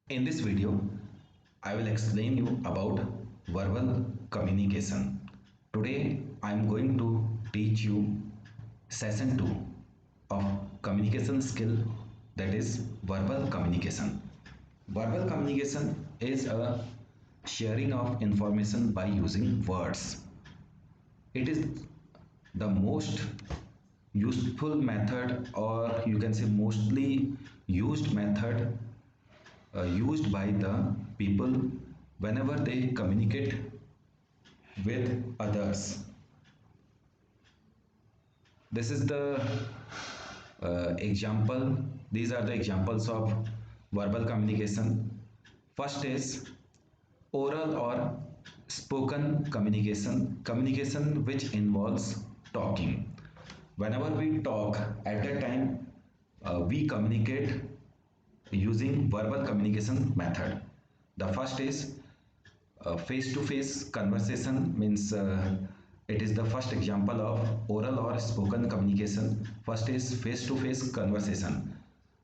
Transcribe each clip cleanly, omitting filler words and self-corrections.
In this video, I will explain you about verbal communication. Today, I am going to teach you session 2 of communication skill, that is verbal communication. Verbal communication is a sharing of information by using words. It is the most useful method, or you can say mostly used method used by the people whenever they communicate with others. This is the example. These are the examples of verbal communication. First is oral or spoken communication, communication which involves talking. Whenever we talk, at that time we communicate using verbal communication method. The first is face-to-face conversation, means it is the first example of oral or spoken communication. First is face-to-face conversation.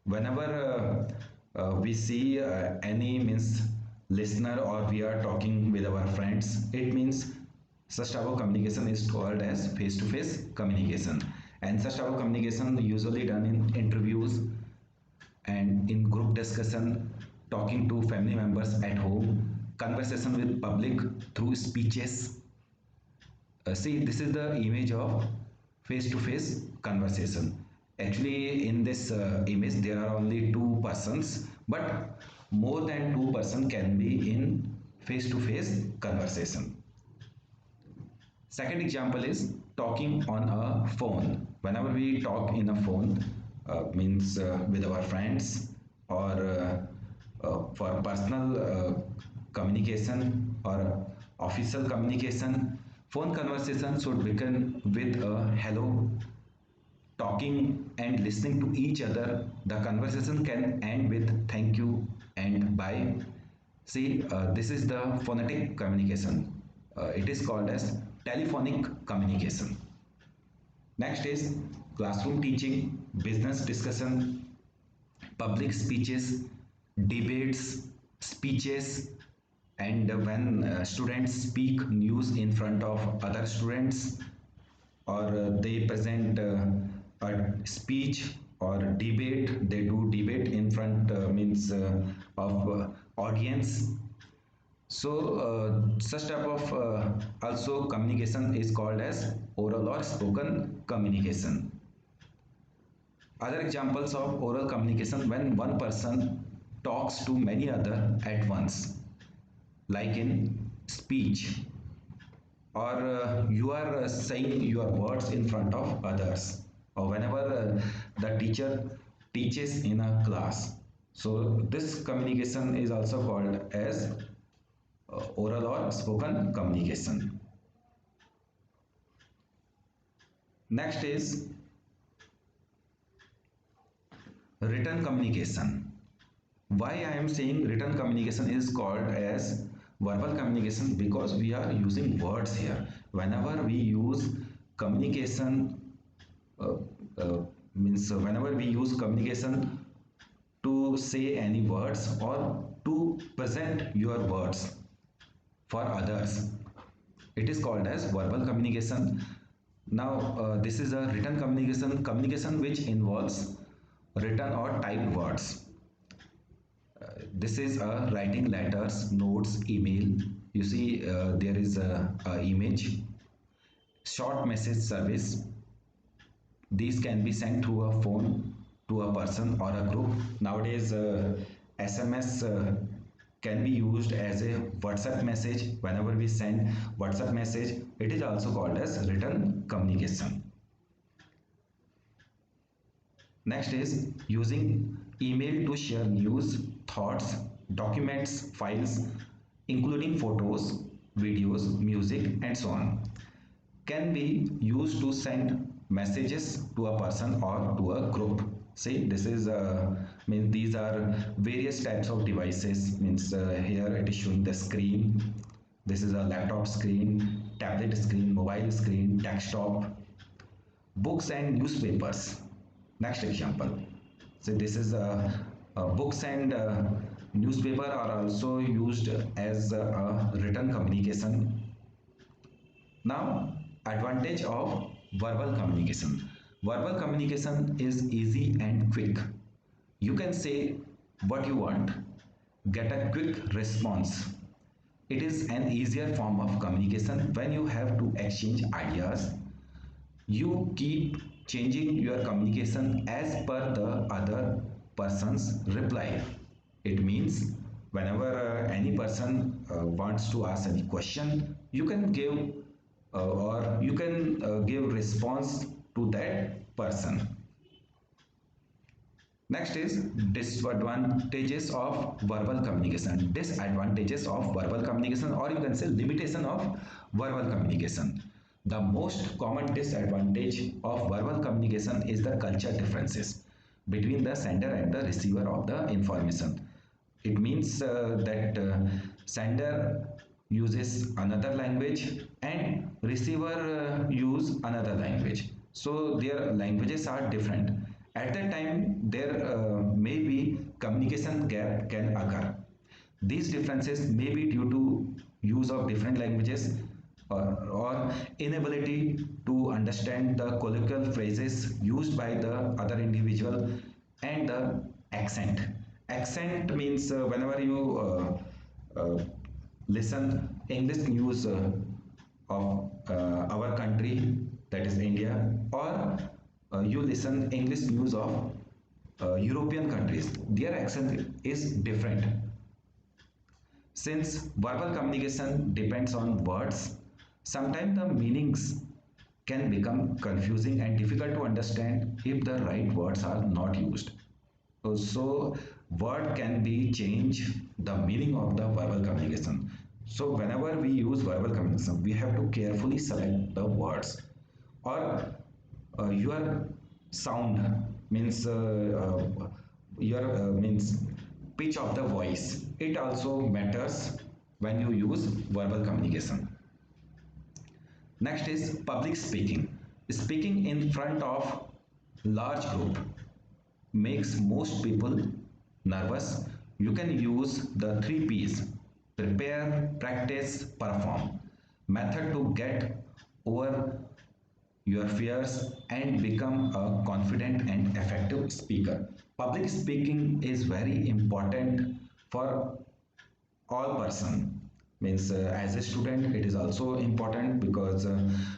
Whenever we see any means listener, or we are talking with our friends, it means such type of communication is called as face-to-face communication. And such type of communication usually done in interviews and in group discussion, talking to family members at home, conversation with public through speeches. See, this is the image of face-to-face conversation. Actually, in this image, there are only two persons, but more than two person can be in face-to-face conversation. Second example is talking on a phone. Whenever we talk in a phone, means with our friends, or for personal communication or official communication, phone conversation should begin with a hello. Talking and listening to each other, the conversation can end with thank you and bye. See, this is the phonetic communication. It is called as telephonic communication. Next is classroom teaching, business discussion, public speeches, debates, speeches, and when students speak news in front of other students, or they present a speech or debate, they do debate in front means of audience. So such type of also communication is called as oral or spoken communication. Other examples of oral communication: when one person talks to many other at once, like in speech, or you are saying your words in front of others, or whenever the teacher teaches in a class. So this communication is also called as oral or spoken communication. Next is written communication. Why I am saying written communication is called as verbal communication? Because we are using words here. Whenever we use communication, uh, means whenever we use communication to say any words or to present your words for others, it is called as verbal communication. Now this is a written communication, communication which involves written or typed words. This is writing letters, notes, email. You see there is a image, short message service. These can be sent through a phone to a person or a group. Nowadays SMS can be used as a WhatsApp message. Whenever we send WhatsApp message, it is also called as written communication. Next is using email to share news, thoughts, documents, files, including photos, videos, music, and so on. Can be used to send messages to a person or to a group. See, this is means these are various types of devices. Means here it is showing the screen. This is a laptop screen, tablet screen, mobile screen, desktop, books and newspapers. Next example. So this is Books and newspaper are also used as a written communication. Now, advantage of verbal communication. Verbal communication is easy and quick. You can say what you want, get a quick response. It is an easier form of communication when you have to exchange ideas. You keep changing your communication as per the other person's reply. It means whenever any person wants to ask any question, you can give or you can give response to that person. Next is disadvantages of verbal communication. Disadvantages of verbal communication, or you can say limitation of verbal communication. The most common disadvantage of verbal communication is the culture differences between the sender and the receiver of the information. It means that sender uses another language and receiver use another language, so their languages are different. At that time there may be communication gap can occur. These differences may be due to use of different languages, or inability to understand the colloquial phrases used by the other individual, and the accent. Accent means whenever you listen English news of our country, that is India, or you listen English news of European countries, their accent is different. Since verbal communication depends on words, sometimes the meanings can become confusing and difficult to understand if the right words are not used. So, word can be change the meaning of the verbal communication. So, whenever we use verbal communication, we have to carefully select the words, or your sound means your means pitch of the voice. It also matters when you use verbal communication. Next is public speaking. Speaking in front of large group makes most people nervous. You can use the 3 P's: prepare, practice, perform method to get over your fears and become a confident and effective speaker. Public speaking is very important for all person. Means as a student it is also important, because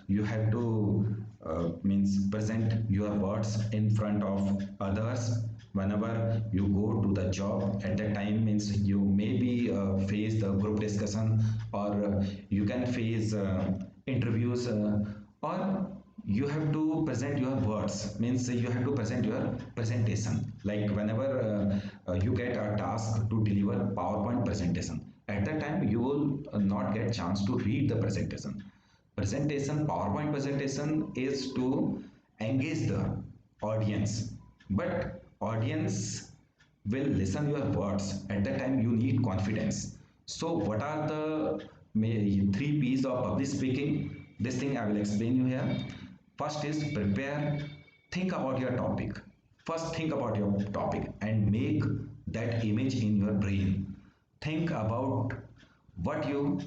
you have to means present your words in front of others. Whenever you go to the job, at that time means you maybe face the group discussion, or you can face interviews, or you have to present your words, means you have to present your presentation. Like whenever you get a task to deliver PowerPoint presentation, at that time you will not get chance to read the presentation. PowerPoint presentation is to engage the audience, but audience will listen your words. At that time you need confidence. So what are the 3 P's of public speaking? This thing I will explain you here. First is prepare. Think about your topic. First think about your topic and make that image in your brain. Think about what your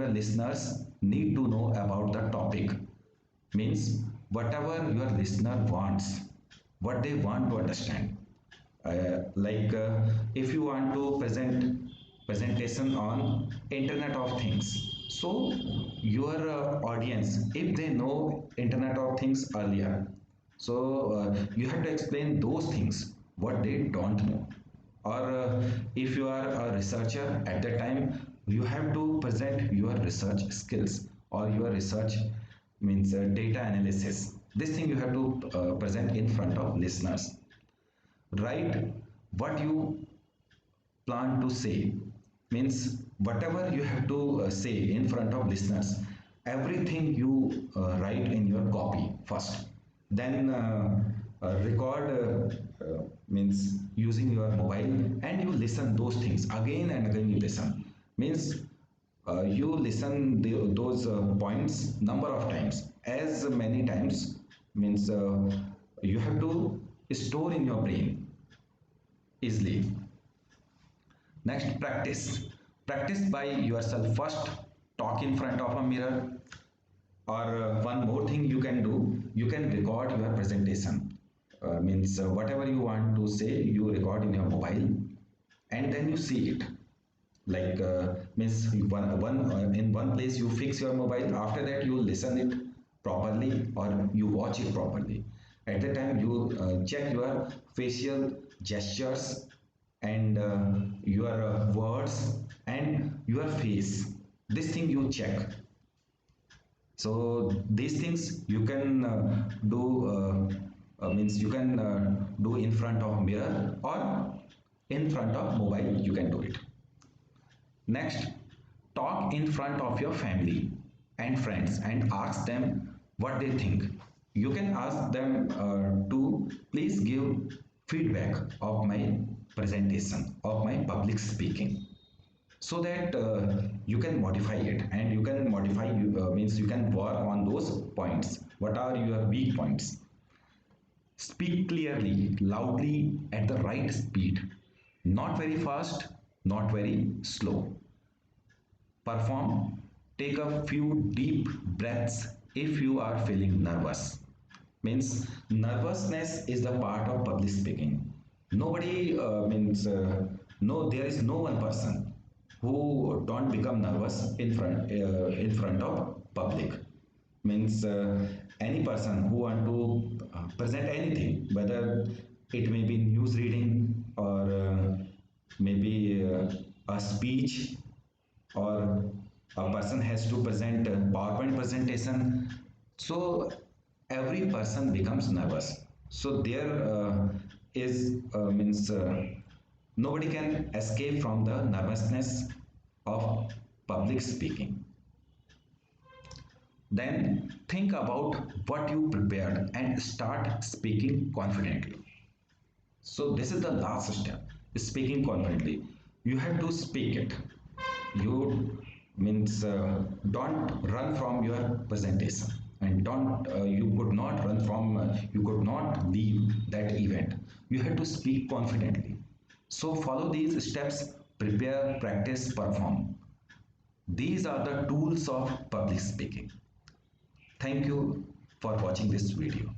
listeners need to know about the topic. Means whatever your listener wants, what they want to understand. Like if you want to present presentation on Internet of Things, so your audience, if they know Internet of Things earlier, so you have to explain those things what they don't know. Or if you are a researcher, at that time you have to present your research skills, or your research means data analysis. This thing you have to present in front of listeners. Write what you plan to say, means whatever you have to say in front of listeners, everything you write in your copy first, then record, means using your mobile, and you listen those things again and again. You listen means you listen those points number of times, as many times, means you have to store in your brain. easily. Next, practice. Practice by yourself. First, talk in front of a mirror. Or one more thing you can do, you can record your presentation. Means whatever you want to say, you record in your mobile, and then you see it. Like means in one place you fix your mobile. After that you listen it properly or you watch it properly. At the time you check your facial gestures and your words and your face. This thing you check. So these things you can do means you can do in front of mirror or in front of mobile, you can do it. Next, talk in front of your family and friends and ask them what they think. You can ask them to please give feedback of my presentation, of my public speaking, so that you can modify it, and you can modify means you can work on those points. What are your weak points? Speak clearly, loudly, at the right speed, not very fast, not very slow. Perform. Take a few deep breaths if you are feeling nervous. Means nervousness is the part of public speaking. Nobody means no, there is no one person who don't become nervous in front of public. Means any person who want to present anything, whether it may be news reading or maybe a speech, or a person has to present a PowerPoint presentation. So every person becomes nervous. So there is means nobody can escape from the nervousness of public speaking. Then think about what you prepared and start speaking confidently. So this is the last step, speaking confidently. You have to speak it. You means don't run from your presentation, and don't you could not run from you could not leave that event. You have to speak confidently. So follow these steps: prepare, practice, perform. These are the tools of public speaking. Thank you for watching this video.